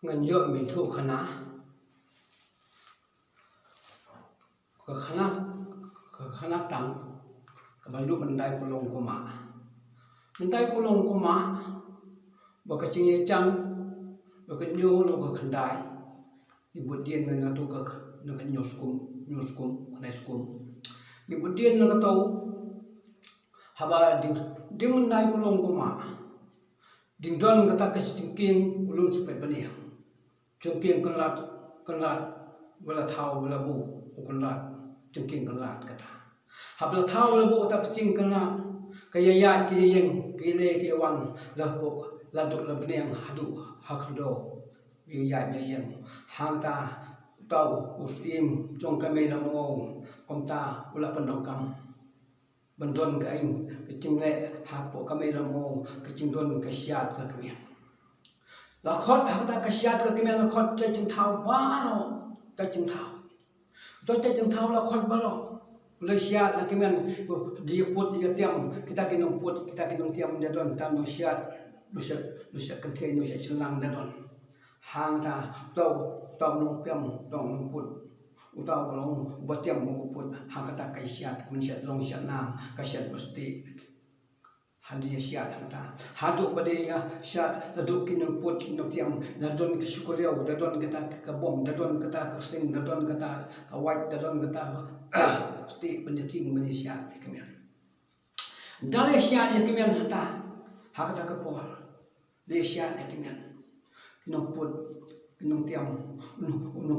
ngan yo mi thu khana khana tang ka bandu bandai kulong kuma bandai kulong kuma ba ka ching ye chang ba ka nyu lo ka khandai ibu dien na tu ka na ka nyuskum na skum ibu dien na ka tau haba ding bandai kulong kuma ding don ka ta ka chingking ulun supet bania chungking kanlat wala thau wala bu kanlat chungking kanlat kata habla thau wala bu ta ching kana kaya ya ki yeng ki le ki wang la bu la du la bniang hadu hakdo yu ya ya yeng hang ta tau usim chong ka me la mo kom ta wala pandong kam bandon ka ing ki ching le ha po ka me la mo ki ching don ka siat ka kami la khot ta ka siat ka kami la khot cha ching thau ba ro ta ching thau to cha ching thau la khot ba ro le siat la kami dia put dia tiam kita kinong put kita kinong tiam dia don tam no siat lu siat kan the no siat chilang dia don hang ta to no piam to no put utau long batiam mo put hang kata ka siat kun siat long siat nam ka siat mesti handi siat ta hadu bade ya siat la du kinong put kinong tiam la don ka syukuriau da don kata ka bom da don kata ka sing da don kata ka white da don kata mesti penyeting siat kami dale siat ya kami ta hakata ka por le siat ya kami kinong put kinong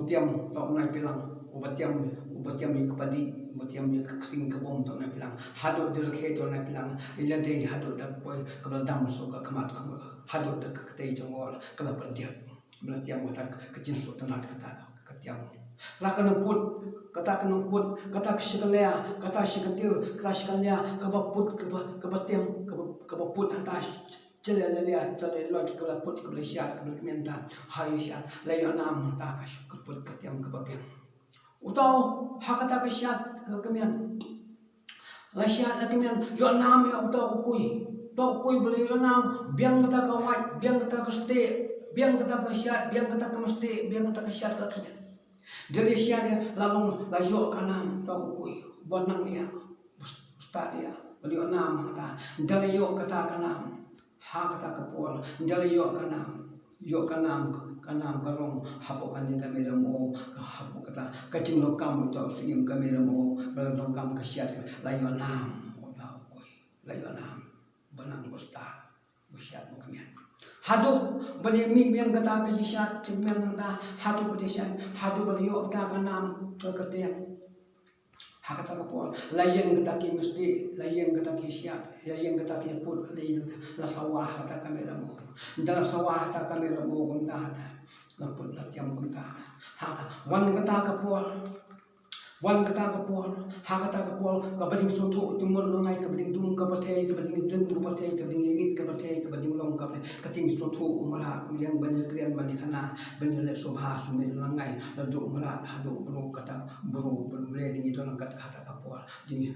tiam to nai pilang ubatiam ni kapadi ubatiam ni sing kabom to nai pilang hadu dir khe to nai pilang ilan dei hadu da poi kabal dam so ka kamat kam hadu da ka tei jongol kala pandia belatiam kata kecin so to nat kata ka tiam la kana put kata kesikalea kata sikatil kata sikalea kabaput kabatiam kabaput atas celelea cele lo kala put kala siat kala kementa hai siat la yo nam ta ka put katiam kabapiam utau hakata ka siat kala kemian la siat la kemian yo nam ya utau kui beli yo nam biang kata ka white biang kata ka ste biang kata ka siat biang kata ka mesti biang kata ka siat kala kemian dari siat ya lalong la yo kanam tau kui bonang dia ustad dia beli yo nam kata dari yo kata kanam ha kata kapol dari yo kanam karong hapo kanin kami ramo hapo kata kacing lokam to sim kami ramo lokam kasiat layo nam utau koi layo nam banang bosta busiat mo kami hadu bali mi yang kata kasiat cimeng kata hadu bali siat hadu bali yo kata kanam katiak hakata kapol layang kata ki mesti layang kata ki siat layang kata ki put layang la sawah kata kamera mo dala sawah kata kamera mo kunta hata la put la tiam kunta ha wan kata kapol hakata kapol ka bading sotu tumur longai ka bading dum ka batei ka bading dum ka batei ka bading ingit ka batei ka bading long ka kating sotu umara yang banyak krian bani khana banyak le sobha sumir longai la du umara hadu bro kata bro ready itu langkat kata kapol di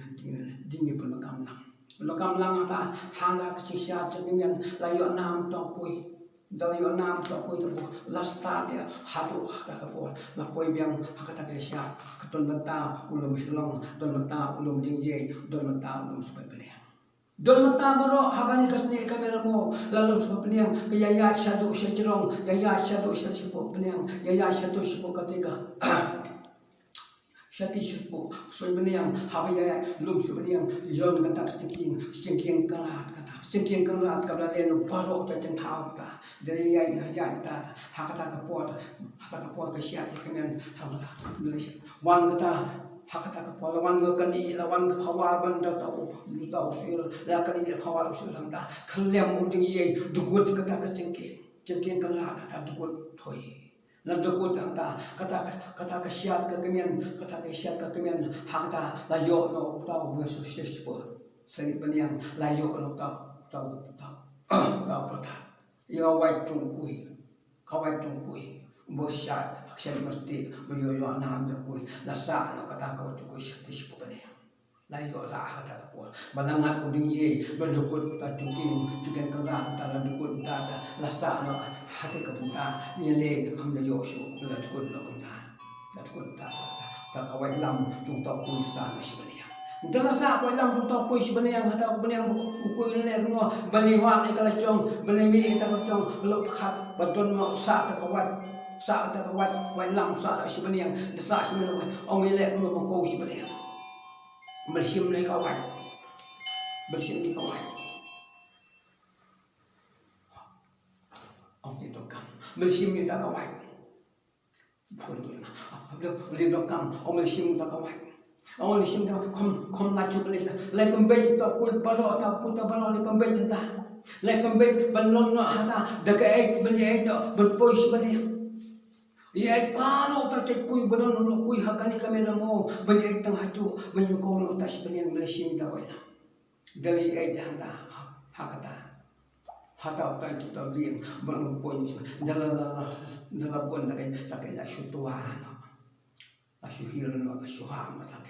penakam lang kata hana kecisia cemian layo nam topui dalayo nam topui tu lasta dia hadu kata kapol la poi biang kata kesia keton benta ulum silong don benta ulum dingye don benta ulum supaya beliau don benta baro hagani kasne kamera mo lalu supaya beliau kaya syadu syajrong syadu syasipo beliau syadu syasipo ketika syati syupo supaya beliau habaya lum supaya beliau jon kata cingking kalat kabla leno paro ta tentau ta dari ya ta hakata kapot ka siat kemen hamla Malaysia wan kata hakata kapot wan kani lawan khawal banda tau sir la kani khawal sir ta khlem uding ye dugut kata ka cingking kalat ta dugut thoi la dugut ta kata ka siat ka kemen hakata la yo no tau besu sespo sering beniang la yo no tau pertah ya wai tungkui kawai tungkui bosat aksyan mesti boyo nam ya kui la sa no kata kawai tungkui syati sipo bane layo la kata kapol balangan uding ye berdukut ta tungking kala dukut ta la sa no hati kepunta nyele kam le yo shu la tukun lo kumta la tukun ta kawai lam tung tok puisa na sibania dala sa kawai lam tung tok puisa sibania hata bania ukui le no bali wan e kala chong bali mi e kala chong lo khat baton mo sa ta kawai wai lam sa sibania da sa sibania ong le no ko sibania bersim le kawai bersim ni kawai ong ti dokam bersim ni ta kawai pun ni dia dokam ong bersim ta kawai ong bersim ta kom la chu le le pembej ta kul paro ta puta paro le pembej ta le pembej balon no hata daga ek beli ek berpoi sibania ia palo ta cek kui balon no kui hakani kamera mo beli ek tang hacu beli ko no ta sibania bersim ta kawai dari ek hata hakata hata ta itu ta liang berpoi dalam pun tak kaya syutuan asyuhiran asyuham tak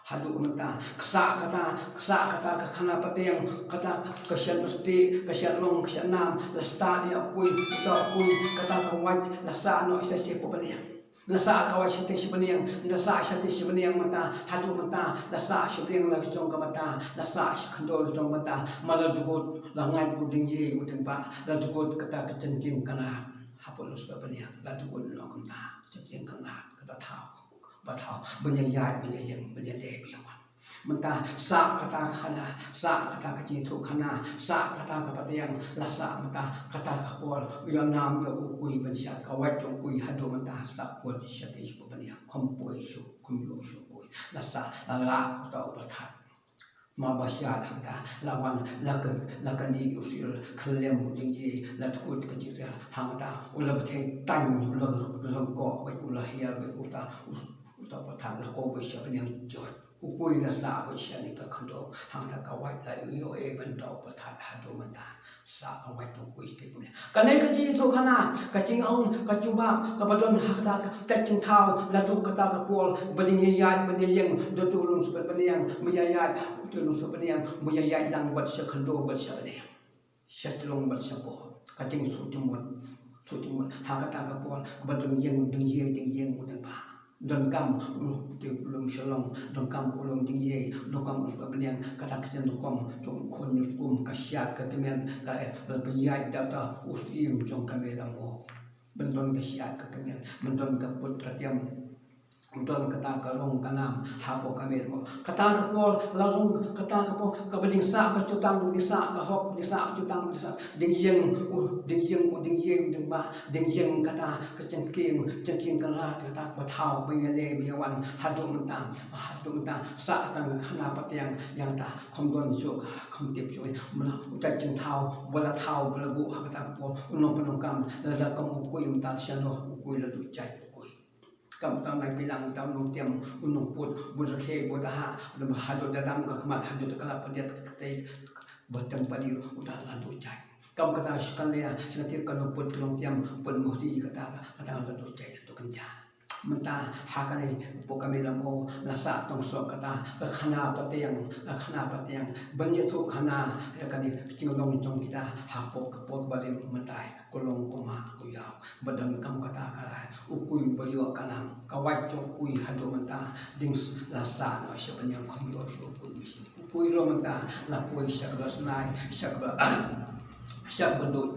hadu mata kata kana pateng kata kasyan mesti kasyan long kasyan nam lasta ni akui kata kawat lasa no isa sipo paniang lasa kawat site sibaniang lasa site sibaniang mata hadu mata lasa sibaniang la jong ka mata lasa khandol jong mata maladukut langai puding ye udeng ba ladukut kata kecenking kana hapulus paniang ladukut lo kumta ceking kana kata batau benyayat benyayang benyale biawan mentah sa kata khana sa kata kajitu khana sa kata kapatayang lasa mentah kata kapol yo nam yo ukui bensyat kawai ukui hadu mentah sa pol syatish pubania kompoi su kumyo su kui lasa la atau bathat mabasyat kata lawan lakan di usil klem tinggi latkut kecil hangata ulah beteng tan ulah longko ulah hial uta patah lah kau bersih yang jauh, ukui nasa bersih ni kekando, hang tak kawat lah iyo bentau patah hadu mentah, sa kawat tu kui setiapnya. Kanai kaji itu kana, kacing ang kacuba, kapadon hak tak kacing tahu, lalu kata kapol, berdingiyat berdiyang, dotulun sebenarnya, meyayat, dotulun sebenarnya, meyayat lang buat sekando bersih. Setelung bersabo, kacing sutimun, hak kata kapol, kapadon yang dingiyang mudah bah. Don kam ulum shalom don kam ulum tinggi don kam usbabniang kata kecen kom jong kon nuskum kasyat ketemen ka berpiyat data usim jong kamera mo bendon kasyat ketemen bendon kaput katiam Untuk kata karong kanam hapo kamir mo kata kapol lazong kata kapo kabading sa kacutang disa kahop disa kacutang disa dingyeng ding ba dingyeng kata kecengking kala kata batau bengale biawan hadu mentang sa tang khana patiang yang ta komdon syuk komtip syuk mena utai cengtau bola tau bola bu kata kapol unong penongkam laza kamu kuy mta syano kuy ladu cai kamu tahu nak bilang tahu nong tiam unong put buzakhe bodaha lebih hadu dalam kehmat hadu terkala pediat ketai bertem padi udah landu cai kamu kata sekali ya seketir kalau put nong tiam pun muhti kata landu cai itu kenja mentah hakane pokamira mo nasa tong so kata khana patiang banyetu khana yakani tingolong jong kita hakpo kapot bari mentai kolong koma kuyau badam kam kata kala ukui baliwa kanam kawai chokui hado mentah dings lasa no sebenarnya komyo ukui ro mentah lapoi sakba snai sakba syak bendu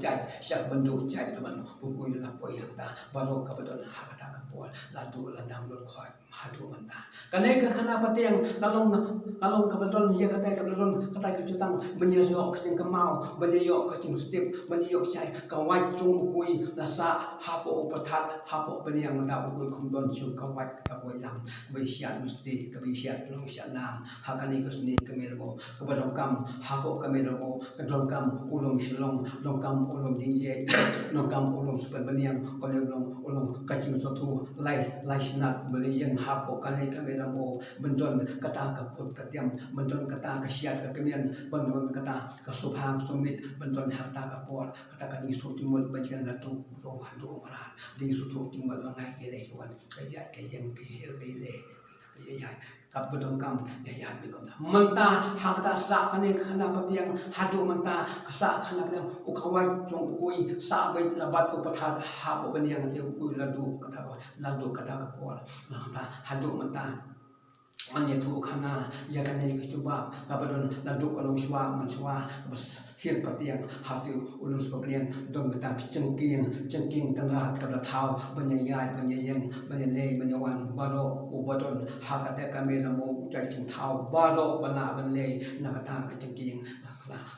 cai teman ukui lapoi hakta baro kabadon hakata kapol ladu ladam lur khoi hadu mentah kanai ka khana patiang kalong kabadon ya katai kabadon katai kecutang benyesok kecing kemau benyok kecing stip benyok cai kawai chung ukui lasa hapo pathat hapo beniang mata ukui komdon su kawai kawai lam besiat mesti kebesiat long siat nam hakani kesni kemirmo kabadon kam hapo kemirmo kadon kam ulum silong longkam ulum tinggi longkam ulum super beniang kolong ulum kacing sotu lai sinat beli yang hapo kanai kamera mo benton kata kaput katiam benton kata kasiat kekemian benton kata kesubhang sumit benton harta kapor kata kani sutimul bajian latu roh hadu malah di sutu timul mangai kele kawan kayak yang kehil kele kayak kap bedong kam ya bikom menta hak ta sa kani khana patiang hadu menta sa khana patiang ukawai chong ukui sa bai labat upathat ha bo baniang te ukui ladu kata ka pol ta hadu menta anya tu khana ya kani kecuba kabadon ladu kalong swa manswa bas hiat patiang hatu ulus pablian dong kata cengking tengah kabla thau banyayai banyayeng banyalei banyawan baro ubadon hakate kami ramo ucai ceng thau baro bana banlei nakata cengking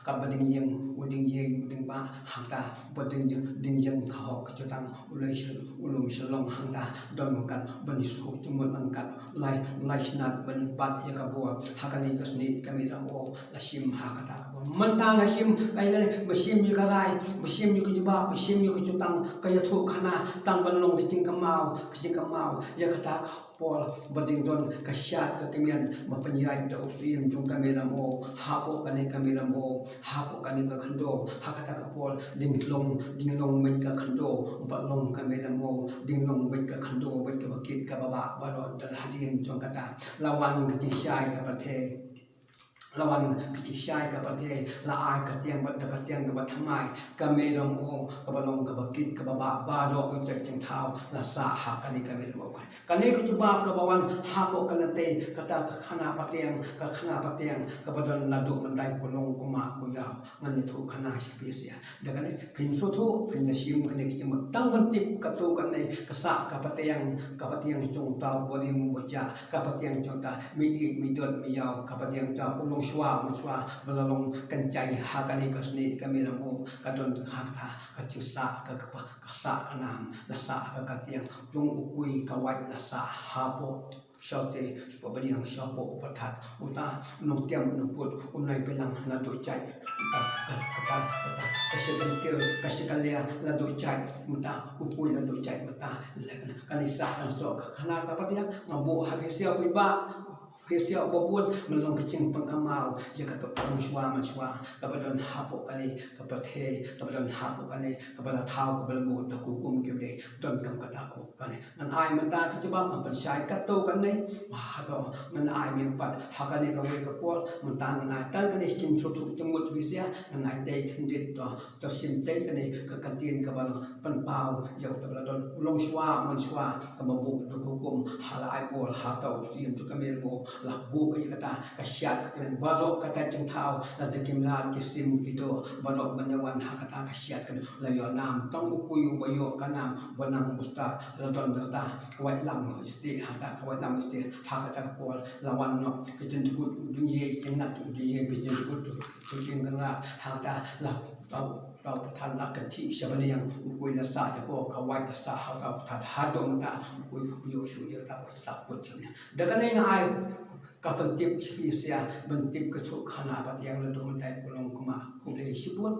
kabading yang uding ba hangta bading ding yang thau kecutang ulum selong hangta don kan banisu cumul angkat lai snat ban bat ya kabua hakani kasni kami ramo lasim hakata kabua mentang lasim kaya besim yu karai besim yu kejuba besim yu kecutang kaya thu khana tang banlong kecing kamau ya kata pol bading don kasyat ke kemian mapenyai da usim jung kami ramo hapo kani kami ramo hapo kani ka khando hakata ka pol ding long men ka khando balong kami ramo ding long men ka khando bet ka bakit ka baba baron dal hadin jong kata lawan ke syai ka pathe lawan kecishai ka pate la ai ka tiang bat ka tiang ka bathamai ka meram o ka balong ka bakit ka baba baro ko chek cheng thau la sa ha ka ni ka meram o ka ne ku chuba ka bawan ha ko ka late ka ta khana patiang ka badon la do mandai ko long ko ma ko ya ngan ni thu khana si sia da ka ne phin so thu phin na sim ka ne ki ma tang ban tip ka tu ka ne ka sa ka patiang chong tau bo dim bo cha ka patiang chong ta mi dot mi yaw ka patiang ta Swa melalong kencai hakani kasni kami ramu kadon hakta kacisa kasa kanam lasa katiang jung ukui kawai lasa hapo saute pabaniang sapo upatat uta nong tiam nuput unai pelang ladu cai kata kasikalia ladu cai muta ukui ladu cai mata kanisa kan sok kana kapatiang ngabu habisia kuiba Kesia babun melong kecing pengkamau jika kepang manswa kabadon hapo kani kapathe kabadon hapo kani kabala thau kabala mu da kukum kebe don kam kata ko kani nan ai mata kecebam ampan sai kato kani ha to nan ai mi pat hakani ka we ka pol mata nan tan kani kim sotu temut bisia nan ai te hindit to sim te kani ka kantin kabala pan pau jau kabala don ulong swa manswa kamabu da kukum hala ai pol ha to sim tu kamel mo la bu ay kata kasyat kata barok kata ceng thau la tekimlan kisim kido barok banyawan ha kata kasyat kan la yo nam tong ukuyu bayo kanam banang musta la don kata kawai lam isti ha kata kawai lam isti ha kata pol lawan no kijen tukut duye kengat duye kijen tukut kijen kengat ha kata laเราท่านนักที่ชาวบ้านยังคุยละสาจะพวกเขาไว้ละสาเขาเราท่านหาดมตาคุยคุยช่วยเราสาคนเช่นนี้ดังนั้นไงกับbentuk spesial bentuk kesukaan apa yang lalu mentai kulong kuma kulai sibut